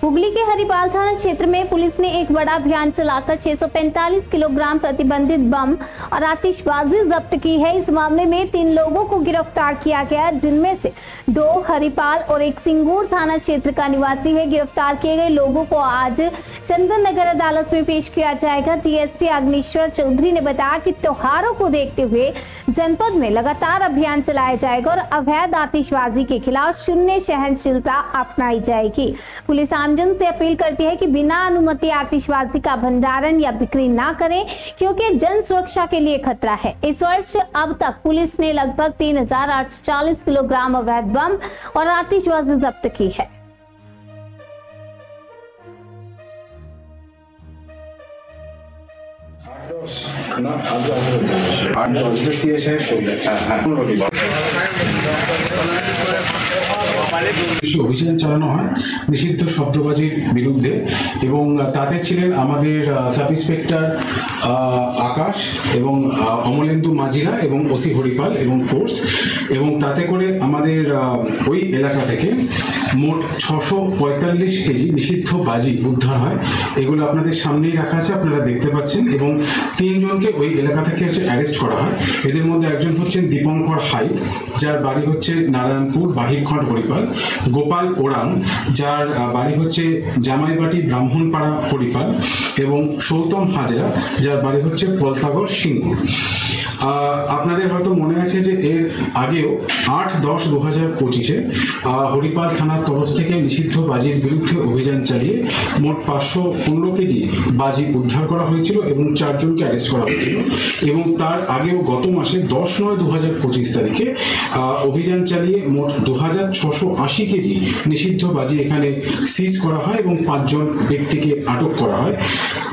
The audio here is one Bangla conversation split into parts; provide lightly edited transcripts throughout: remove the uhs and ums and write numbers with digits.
हुगली के हरिपाल थाना क्षेत्र में पुलिस ने एक बड़ा अभियान चलाकर 645 किलोग्राम प्रतिबंधित बम और आतिशबाजी जब्त की है। इस मामले में 3 लोगों को गिरफ्तार किया गया, जिनमें से 2 हरिपाल और एक सिंगूर थाना क्षेत्र का निवासी है। गिरफ्तार किए गए लोगों को आज चंदन नगर अदालत में पेश किया जाएगा। डीएसपी अग्निश्वर चौधरी ने बताया कि त्योहारों को देखते हुए जनपद में लगातार अभियान चलाया जाएगा और अवैध आतिशबाजी के खिलाफ शून्य सहनशीलता अपनाई जाएगी। पुलिस आमजन से अपील करती है कि बिना अनुमति आतिशबाजी का भंडारण या बिक्री ना करें, क्योंकि जन सुरक्षा के लिए खतरा है। इस वर्ष अब तक पुलिस ने लगभग 3840 किलोग्राम अवैध बम और आतिशबाजी जब्त की है। অভিযান চালানো হয় নিষিদ্ধ শব্দবাজির বিরুদ্ধে এবং তাতে ছিলেন আমাদের সাব ইন্সপেক্টর আকাশ এবং অমলেন্দু মাজিরা এবং ওসি হরিপাল এবং ফোর্স, এবং তাতে করে আমাদের ওই এলাকা থেকে মোট 645 কেজি নিষিদ্ধ বাজি উদ্ধার হয়। এগুলো আপনাদের সামনেই রাখা আছে, আপনারা দেখতে পাচ্ছেন, এবং 3 জনকে ওই এলাকা থেকে অ্যারেস্ট করা হয়। এদের মধ্যে একজন হচ্ছেন দীপঙ্কর হাই, যার বাড়ি হচ্ছে নারায়ণপুর বাহিরখন্ড হরিপাল, গোপাল ওরাং, যার বাড়ি হচ্ছে জামাইবাটি ব্রাহ্মণপাড়া হরিপাল, এবং সৌতম হাজরা, যার বাড়ি হচ্ছে পলতাগড় সিংপুর। আপনাদের হয়তো মনে আছে যে এর আগেও 8-10-2025-এ হরিপাল থানার তরফ থেকে নিষিদ্ধ বাজির বিরুদ্ধে অভিযান চালিয়ে মোট 515 কেজি বাজি উদ্ধার করা হয়েছিল এবং 4 জনকে অ্যারেস্ট করা হয়েছিল। এবং তার আগেও গত মাসে 10/9/2025 তারিখে অভিযান চালিয়ে মোট 2680 কেজি নিষিদ্ধ বাজি এখানে সিজ করা হয় এবং 5 জন ব্যক্তিকে আটক করা হয়।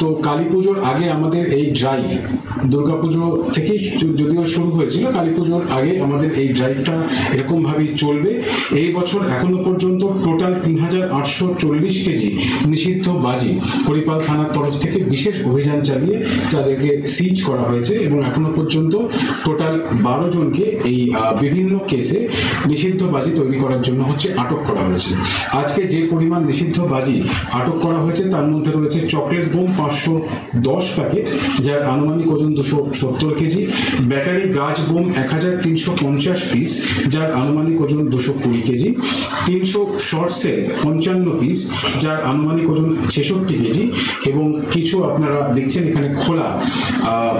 তো কালী পুজোর আগে আমাদের এই ড্রাইভ, দুর্গাপুজো থেকেই যদিও শুরু হয়েছিল, কালী পুজোর আগে আমাদের এই ড্রাইভটা এরকমভাবেই চলবে। এই বছর এখনো পর্যন্ত টোটাল 3840 কেজি নিষিদ্ধ বাজি হরিপাল থানার তরফ থেকে বিশেষ অভিযান চালিয়ে তাদেরকে সিজ করা হয়েছে এবং এখনো পর্যন্ত টোটাল 12 জনকে এই বিভিন্ন কেসে নিষিদ্ধ বাজি তৈরি করার জন্য আটক করা হয়েছে। আজকে যে পরিমাণ নিষিদ্ধ বাজি আটক করা হয়েছে তার মধ্যে রয়েছে চকলেট বোম 510 প্যাকেট, যার আনুমানিক ওজন 270 কেজি, ব্যাটারি গাছ বোম 1350 পিস, যার আনুমানিক ওজন 220 কেজি, 300 শর্ট সেল 55 পিস, যার আনুমানিক ওজন 66 কেজি, এবং কিছু আপনারা দেখছেন এখানে খোলা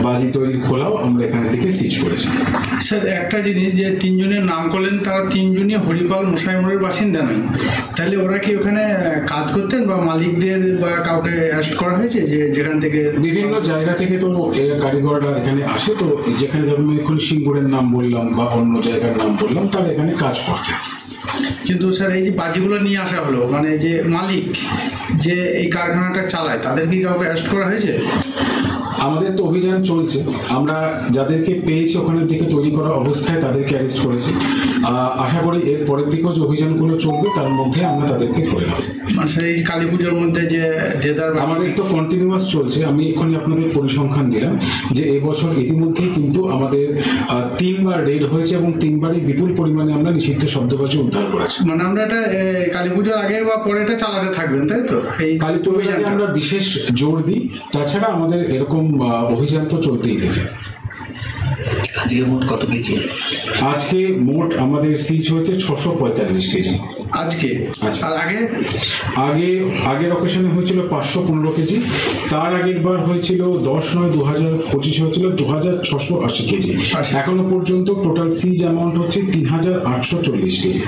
বাজি তৈরির খোলাও আমরা এখানে থেকে সিজ করেছি। স্যার, একটা জিনিস যে 3 জনের নাম করলেন, তারা 3 জনই হরিপাল মশাইমোড়ের বাসিন্দা নয়, তাহলে ওরা কি ওখানে কাজ করতেন বা মালিকদের বা কাউকে অ্যারেস্ট করা হয়েছে? যে যেখান থেকে বিভিন্ন জায়গা থেকে তো কারিগররা এখানে আসে, তো যেখানে ধরুন এখন সিঙ্গুরের নাম বললাম বা অন্য জায়গার নাম বললাম, তারা এখানে কাজ করতেন। কিন্তু স্যার, এই যে বাজিগুলো নিয়ে আসা হলো, মানে যে মালিক যে এই কারখানাটা চালায়, তাদের কি কাউকে অ্যারেস্ট করা হয়েছে? আমাদের তো অভিযান চলছে, আমরা যাদেরকে পেয়েছি ওখানের দিকে তৈরি করা অবস্থায় তাদেরকে অ্যারেস্ট করেছি। আশা করি এর পরের দিকেও যে অভিযানগুলো চলবে তার মধ্যে আমরা তাদেরকে ধরে নেব। মানে এই যে কালী পুজোর মধ্যে যে দেদার আমাদের তো কন্টিনিউয়াস চলছে। আমি এখানে আপনাদের পরিসংখ্যান দিলাম যে এবছর ইতিমধ্যেই কিন্তু আমাদের 3 বার রেড হয়েছে এবং 3 বারই বিপুল পরিমাণে আমরা নিষিদ্ধ শব্দবাজি উদ্ধার করেছি। মানে আমরা এটা কালী পুজোর আগে বা পরে এটা চালাতে থাকবেন, তাই তো? এই কালী পুজোতে আমরা বিশেষ জোর দিই, তাছাড়া আমাদের এরকম অভিযান তো চলতেই থাকে। আজকে মোট কত কেজি? আজকে মোট আমাদের সিজ হয়েছে 645 কেজি আজকে। আর আগের অকেশনে হয়েছিল 515 কেজি, তার আগের বার হয়েছিল 10/9/2025 হয়েছিল 2680 কেজি। এখনো পর্যন্ত টোটাল সিজ অ্যামাউন্ট হচ্ছে 3840 কেজি।